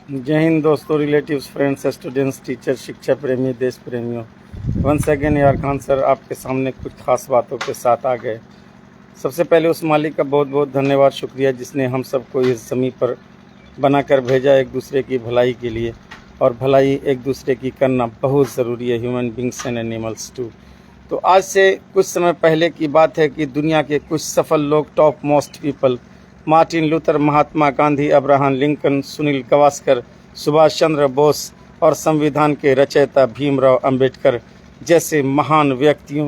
जय हिंद दोस्तों, relatives, friends, students, teacher, शिक्षा प्रेमी, देश प्रेमियों। वंस अगेन यार खान सर आपके सामने कुछ खास बातों के साथ आ गए। सबसे पहले उस मालिक का बहुत बहुत धन्यवाद, शुक्रिया, जिसने हम सबको इस ज़मीन पर बनाकर भेजा एक दूसरे की भलाई के लिए। और भलाई एक दूसरे की करना बहुत ज़रूरी है, human beings and animals too. तो आज से कुछ समय पहले की बात है कि दुनिया के कुछ सफल लोग, top most people, Martin Luther, Mahatma Gandhi, Abraham Lincoln, Sunil Gavaskar, Subhash Chandra Bose और संविधान के रचयिता भीमराव अंबेडकर जैसे महान व्यक्तियों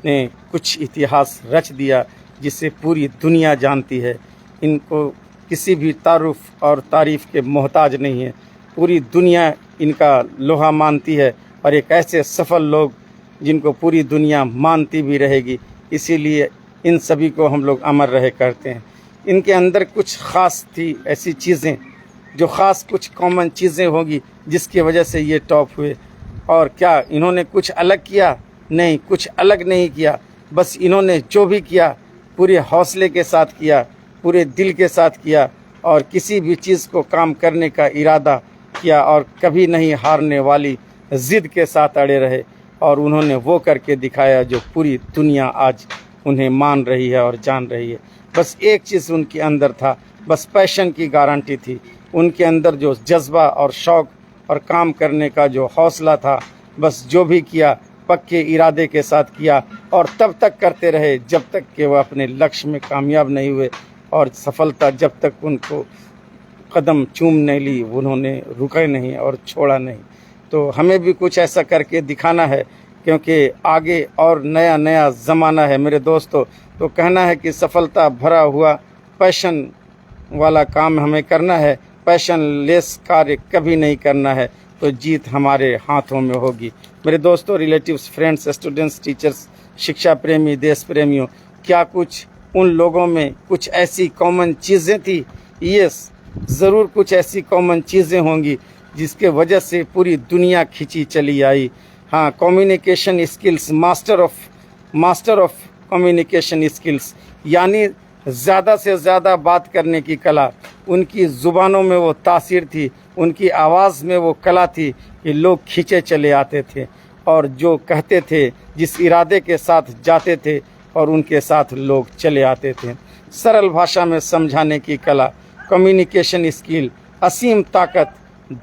ने कुछ इतिहास रच दिया जिसे पूरी दुनिया जानती है। इनको किसी भी तारुफ और तारीफ़ के मोहताज नहीं है, पूरी दुनिया इनका लोहा मानती है और एक ऐसे सफल लोग जिनको पूरी दुनिया मानती भी रहेगी। इसीलिए इन सभी को हम लोग अमर रहे करते हैं। इनके अंदर कुछ ख़ास थी ऐसी चीज़ें, जो ख़ास कुछ कॉमन चीज़ें होगी जिसकी वजह से ये टॉप हुए। और क्या इन्होंने कुछ अलग किया? नहीं, कुछ अलग नहीं किया। बस इन्होंने जो भी किया पूरे हौसले के साथ किया, पूरे दिल के साथ किया और किसी भी चीज़ को काम करने का इरादा किया और कभी नहीं हारने वाली ज़िद के साथ अड़े रहे। और उन्होंने वो करके दिखाया जो पूरी दुनिया आज उन्हें मान रही है और जान रही है। बस एक चीज़ उनके अंदर था, बस पैशन की गारंटी थी। उनके अंदर जो जज्बा और शौक़ और काम करने का जो हौसला था, बस जो भी किया पक्के इरादे के साथ किया और तब तक करते रहे जब तक कि वह अपने लक्ष्य में कामयाब नहीं हुए। और सफलता जब तक उनको कदम चूम नहीं ली, उन्होंने रुके नहीं और छोड़ा नहीं। तो हमें भी कुछ ऐसा करके दिखाना है, क्योंकि आगे और नया नया ज़माना है मेरे दोस्तों। तो कहना है कि सफलता भरा हुआ पैशन वाला काम हमें करना है, पैशन लेस कार्य कभी नहीं करना है, तो जीत हमारे हाथों में होगी। मेरे दोस्तों, रिलेटिव्स, फ्रेंड्स, स्टूडेंट्स, टीचर्स, शिक्षा प्रेमी, देश प्रेमियों, क्या कुछ उन लोगों में कुछ ऐसी कॉमन चीज़ें थी? यस, ज़रूर कुछ ऐसी कॉमन चीज़ें होंगी जिसके वजह से पूरी दुनिया खिंची चली आई। हाँ, communication skills, master of communication skills, यानी ज़्यादा से ज़्यादा बात करने की कला। उनकी ज़ुबानों में वो तासीर थी, उनकी आवाज़ में वो कला थी कि लोग खींचे चले आते थे और जो कहते थे, जिस इरादे के साथ जाते थे और उनके साथ लोग चले आते थे। सरल भाषा में समझाने की कला, कम्युनिकेशन स्किल, असीम ताकत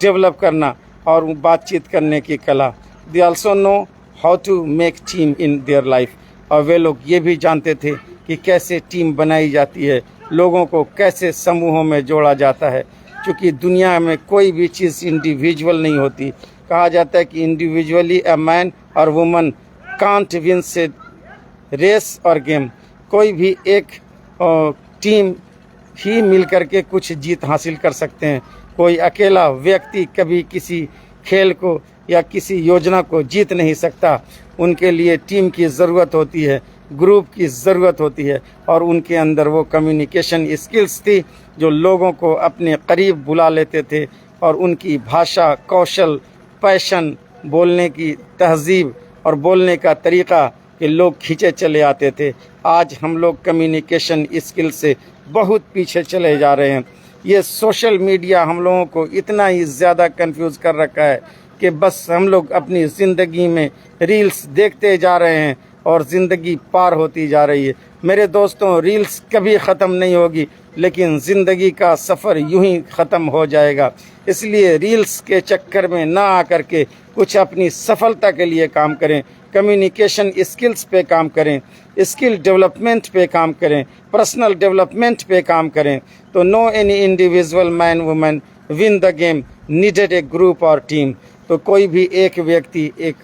डेवलप करना और बातचीत करने की कला। They also know how to make team in their life. और वे लोग ये भी जानते थे कि कैसे टीम बनाई जाती है, लोगों को कैसे समूहों में जोड़ा जाता है। क्योंकि दुनिया में कोई भी चीज़ इंडिविजुअल नहीं होती। कहा जाता है कि इंडिविजुअली अ मैन और वुमन कांट विन से रेस और गेम। कोई भी एक टीम ही मिल करके कुछ जीत हासिल कर सकते हैं। कोई अकेला व्यक्ति कभी किसी खेल को या किसी योजना को जीत नहीं सकता। उनके लिए टीम की ज़रूरत होती है, ग्रुप की ज़रूरत होती है। और उनके अंदर वो कम्युनिकेशन स्किल्स थी जो लोगों को अपने करीब बुला लेते थे और उनकी भाषा, कौशल, पैशन, बोलने की तहज़ीब और बोलने का तरीक़ा कि लोग खींचे चले आते थे। आज हम लोग कम्युनिकेशन स्किल से बहुत पीछे चले जा रहे हैं। ये सोशल मीडिया हम लोगों को इतना ही ज़्यादा कंफ्यूज कर रखा है कि बस हम लोग अपनी ज़िंदगी में रील्स देखते जा रहे हैं और ज़िंदगी पार होती जा रही है। मेरे दोस्तों, रील्स कभी ख़त्म नहीं होगी, लेकिन ज़िंदगी का सफ़र यूं ही ख़त्म हो जाएगा। इसलिए रील्स के चक्कर में ना आकर के कुछ अपनी सफलता के लिए काम करें, कम्युनिकेशन स्किल्स पे काम करें, स्किल डेवलपमेंट पे काम करें, पर्सनल डेवलपमेंट पे काम करें। तो no any individual man women win the game, needed a group और टीम। तो कोई भी एक व्यक्ति, एक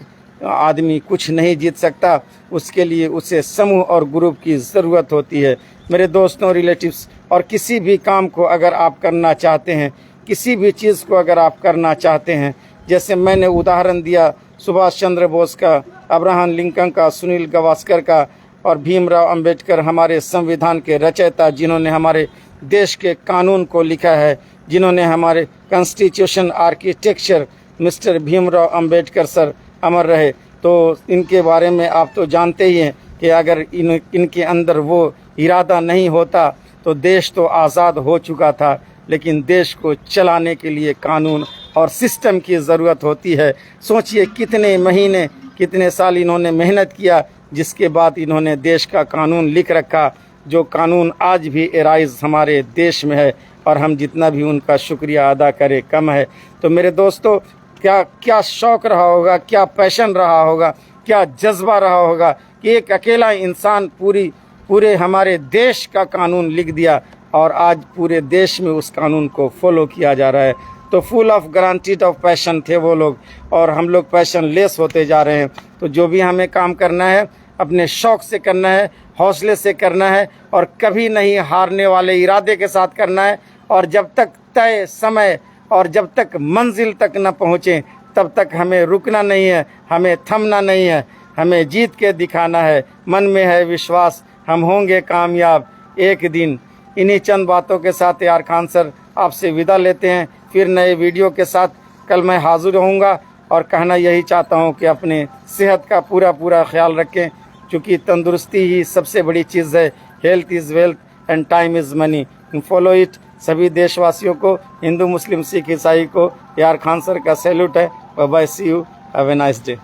आदमी कुछ नहीं जीत सकता, उसके लिए उसे समूह और ग्रुप की ज़रूरत होती है। मेरे दोस्तों, रिलेटिव्स, और किसी भी काम को अगर आप करना चाहते हैं, किसी भी चीज़ को अगर आप करना चाहते हैं, जैसे मैंने उदाहरण दिया सुभाष चंद्र बोस का, अब्राहम लिंकन का, सुनील गावस्कर का और भीमराव अंबेडकर, हमारे संविधान के रचयिता, जिन्होंने हमारे देश के कानून को लिखा है, जिन्होंने हमारे constitution architecture, mister Bhimrao Ambedkar sir अमर रहे। तो इनके बारे में आप तो जानते ही हैं कि अगर इनके अंदर वो इरादा नहीं होता तो देश तो आज़ाद हो चुका था। लेकिन देश को चलाने के लिए कानून और सिस्टम की ज़रूरत होती है। सोचिए कितने महीने कितने साल इन्होंने मेहनत किया, जिसके बाद इन्होंने देश का कानून लिख रखा, जो कानून आज भी एराइज हमारे देश में है, और हम जितना भी उनका शुक्रिया अदा करें कम है। तो मेरे दोस्तों, क्या शौक़ रहा होगा, क्या पैशन रहा होगा, क्या जज्बा रहा होगा कि एक अकेला इंसान पूरे हमारे देश का कानून लिख दिया, और आज पूरे देश में उस कानून को फॉलो किया जा रहा है। तो full of granted of passion थे वो लोग, और हम लोग पैशन लेस होते जा रहे हैं। तो जो भी हमें काम करना है अपने शौक़ से करना है, हौसले से करना है, और कभी नहीं हारने वाले इरादे के साथ करना है। और जब तक तय समय और जब तक मंजिल तक न पहुँचें तब तक हमें रुकना नहीं है, हमें थमना नहीं है, हमें जीत के दिखाना है। मन में है विश्वास, हम होंगे कामयाब एक दिन। इन्हीं चंद बातों के साथ यार खान सर आपसे विदा लेते हैं। फिर नए वीडियो के साथ कल मैं हाजिर रहूँगा, और कहना यही चाहता हूँ कि अपने सेहत का पूरा ख्याल रखें, क्योंकि तंदुरुस्ती ही सबसे बड़ी चीज़ है। Health is wealth and time is money, follow it. सभी देशवासियों को, हिंदू मुस्लिम सिख ईसाई को यार खान सर का सैल्यूट है। Bye bye, see you, have a nice day.